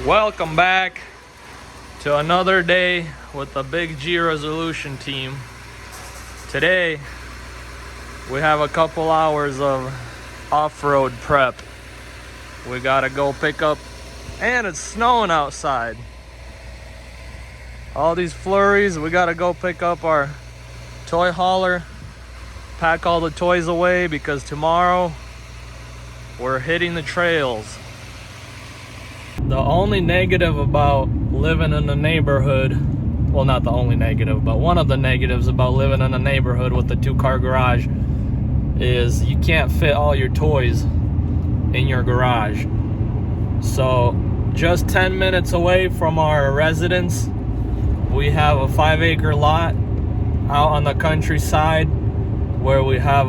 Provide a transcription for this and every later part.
Welcome back to another day with the Big G Resolution team. Today we have a couple hours of off-road prep. We gotta go pick up, and it's snowing outside. All these flurries, we gotta go pick up our toy hauler, pack all the toys away because tomorrow we're hitting the trails. The only negative about living in a neighborhood, well, not the only negative, but one of the negatives about living in a neighborhood with a two-car garage is you can't fit all your toys in your garage. So just 10 minutes away from our residence, we have a 5-acre lot out on the countryside where we have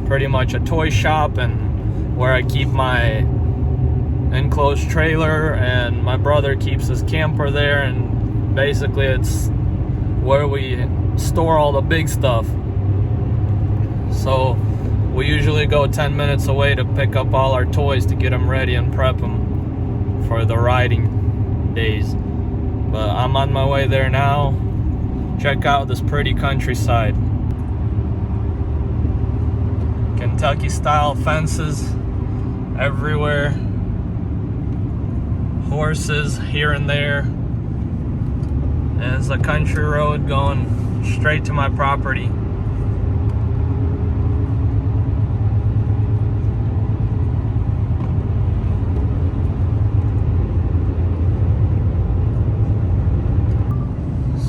pretty much a toy shop and where I keep my enclosed trailer, and my brother keeps his camper there, and basically it's where we store all the big stuff. So we usually go 10 minutes away to pick up all our toys to get them ready and prep them for the riding days. But I'm on my way there now. Check out this pretty countryside. Kentucky style fences everywhere. Horses here and there. And it's a country road going straight to my property.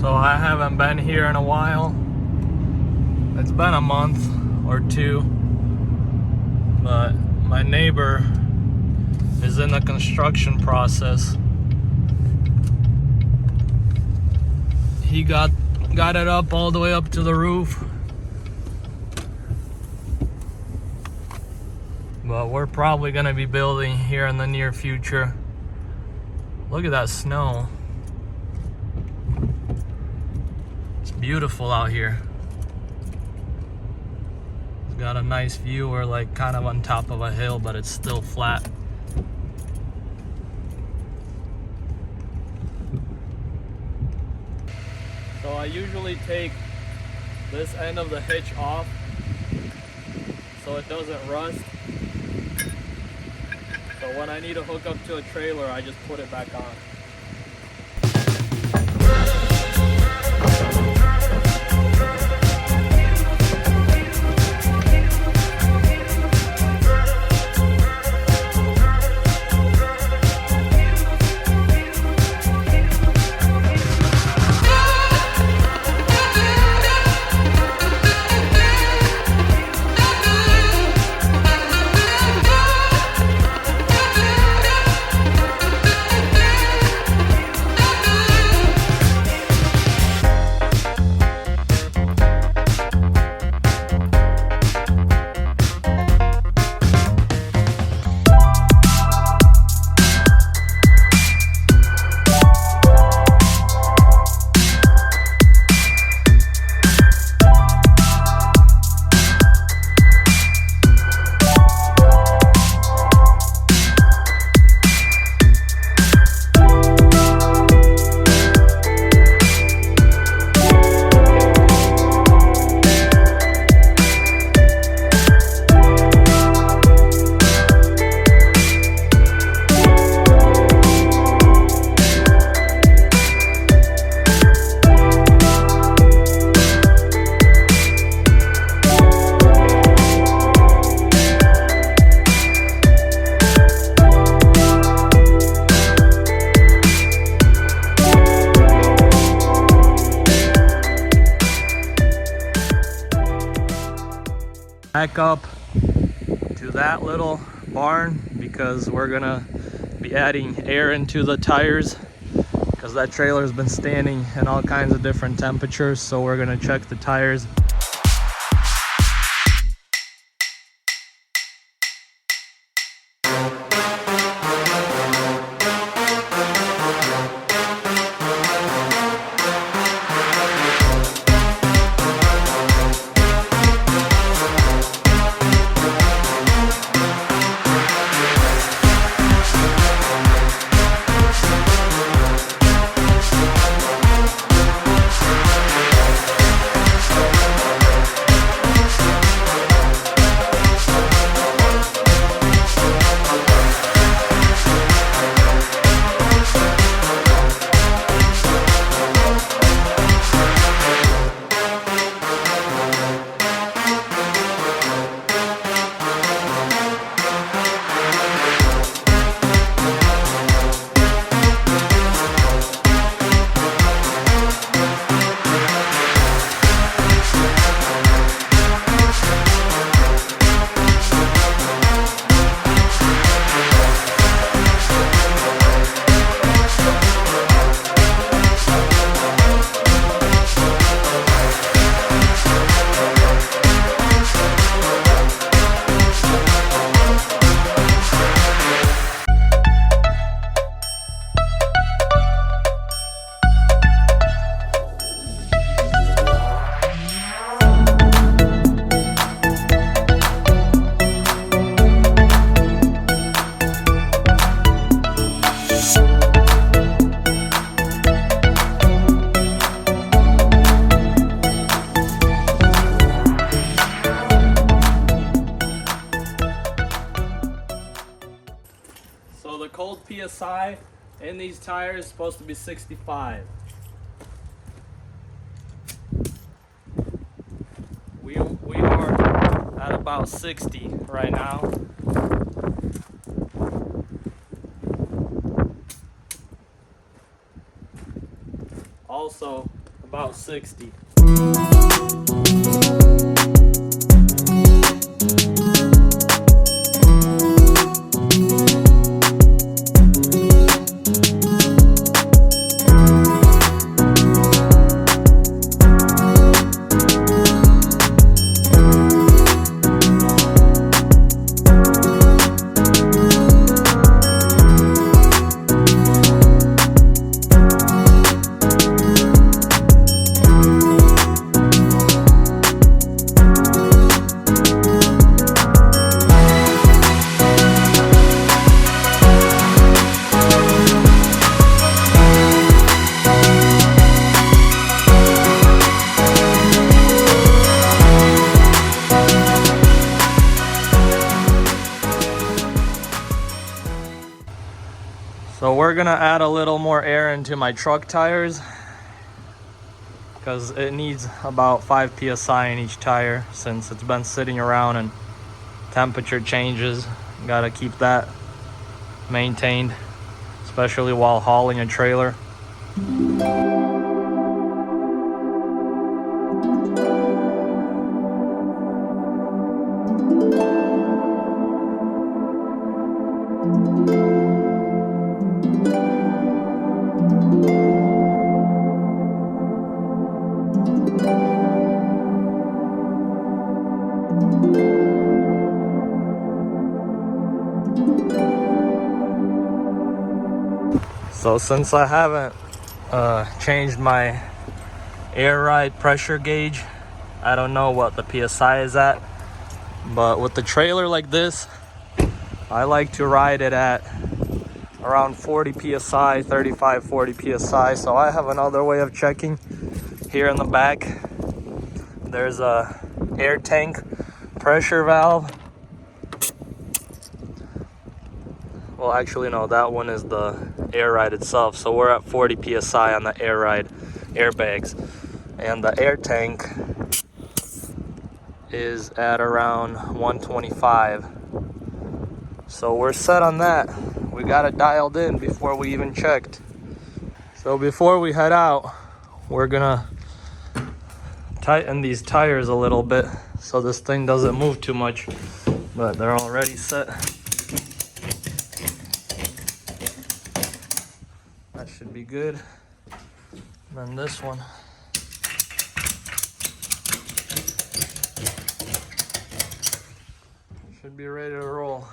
So I haven't been here in a while. It's been a month or two, but my neighbor is in the construction process. He got it up all the way up to the roof, but we're probably gonna be building here in the near future. Look at that snow. It's beautiful out here. It's got a nice view. We're like kind of on top of a hill, but it's still flat. So I usually take this end of the hitch off so it doesn't rust. So when I need to hook up to a trailer, I just put it back on. Back up to that little barn because we're gonna be adding air into the tires because that trailer's been standing in all kinds of different temperatures, so we're gonna check the tires. the cold PSI in these tires is supposed to be 65. We are at about 60 right now. Also about 60. So we're gonna add a little more air into my truck tires because it needs about 5 psi in each tire since it's been sitting around and temperature changes. Gotta keep that maintained, especially while hauling a trailer. So since I haven't changed my air ride pressure gauge, I don't know what the PSI is at, but with the trailer like this, I like to ride it at around 40 PSI, 35, 40 PSI. So I have another way of checking. Here in the back, there's a air tank pressure valve. Well, actually, no, that one is the air ride itself. So we're at 40 PSI on the air ride airbags. And the air tank is at around 125. So we're set on that. We got it dialed in before we even checked. So before we head out, we're gonna tighten these tires a little bit so this thing doesn't move too much. But they're already set. That should be good. And then this one. Should be ready to roll.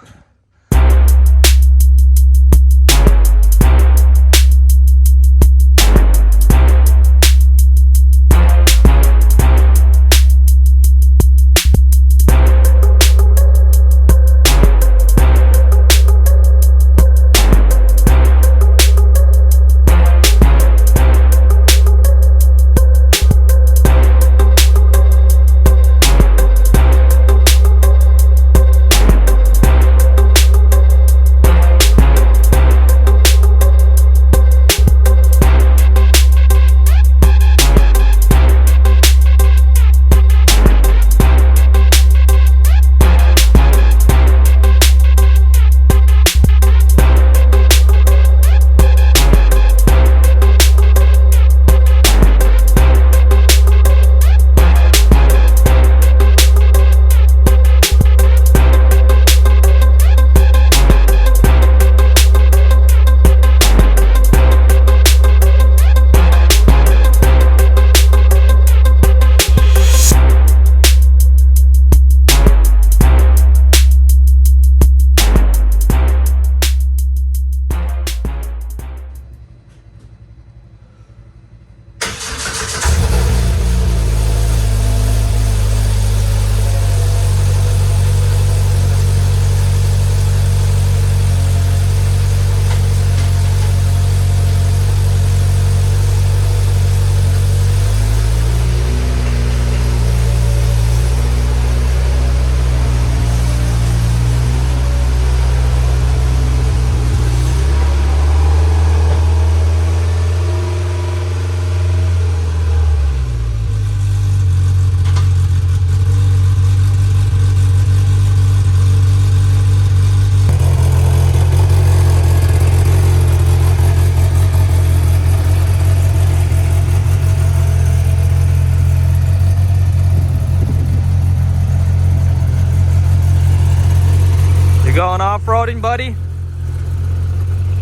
off-roading, buddy?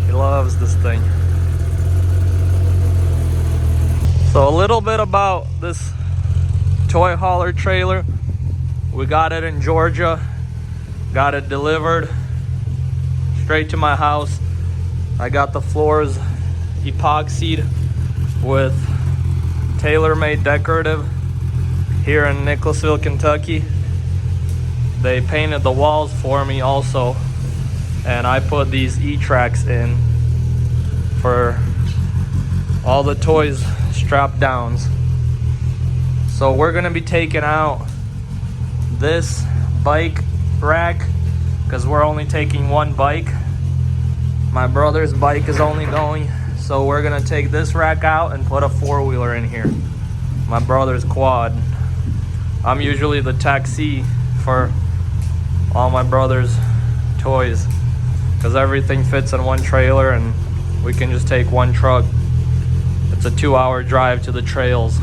He loves this thing. So a little bit about this toy hauler trailer. We got it in Georgia. Got it delivered straight to my house. I got the floors epoxied with TaylorMade Decorative here in Nicholasville, Kentucky. They painted the walls for me also, and I put these E-tracks in for all the toys strap downs. So we're gonna be taking out this bike rack because we're only taking one bike. My brother's bike is only going, so we're gonna take this rack out and put a four-wheeler in here. My brother's quad. I'm usually the taxi for all my brother's toys because everything fits in one trailer and we can just take one truck. It's a 2-hour drive to the trails.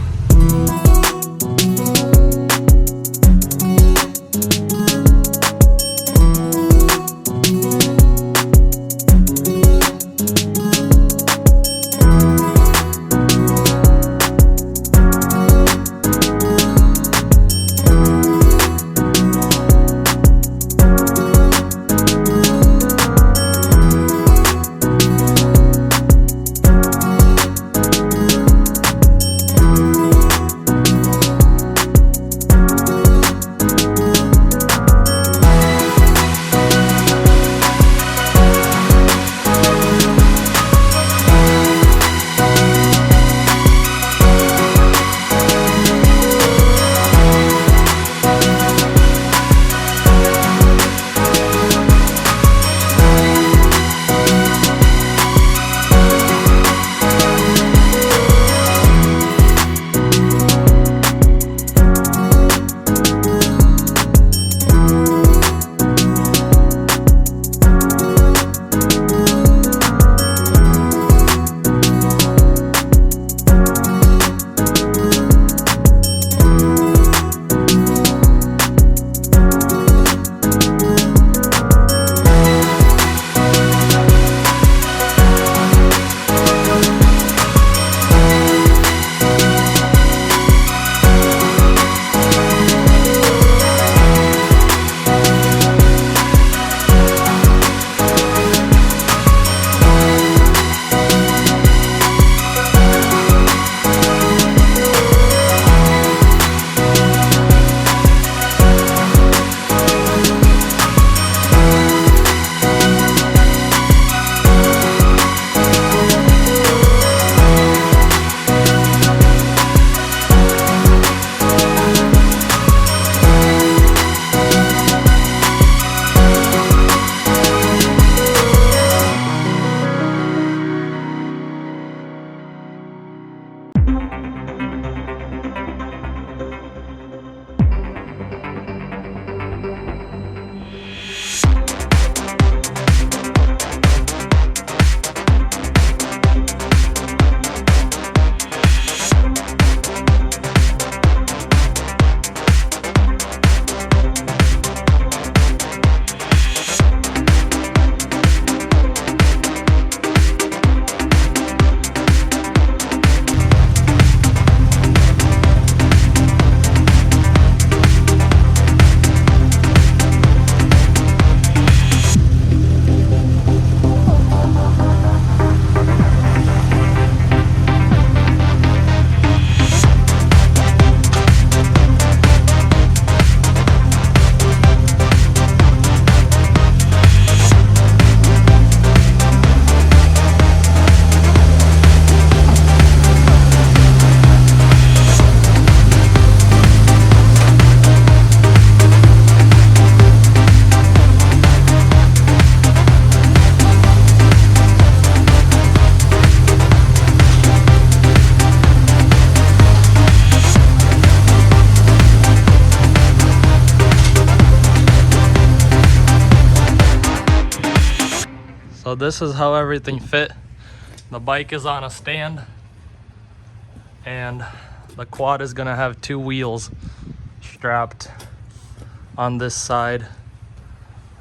So this is how everything fit. The bike is on a stand and the quad is gonna have 2 wheels strapped on this side,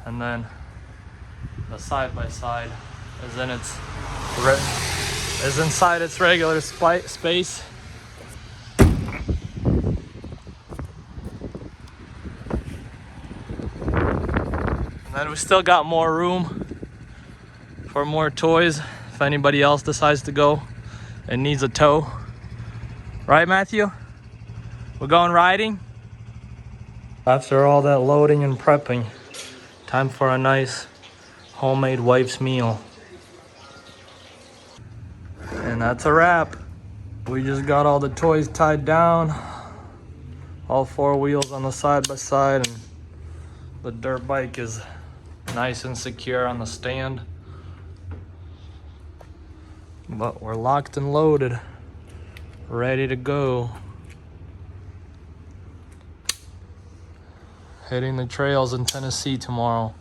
and then The side-by-side is in its is inside its regular space. And then we still got more room for more toys if anybody else decides to go and needs a tow. Right, Matthew? We're going riding? After all that loading and prepping, time for a nice homemade wife's meal. And that's a wrap. We just got all the toys tied down, all 4 wheels on the side-by-side, and the dirt bike is nice and secure on the stand. But we're locked and loaded, ready to go. Hitting the trails in Tennessee tomorrow.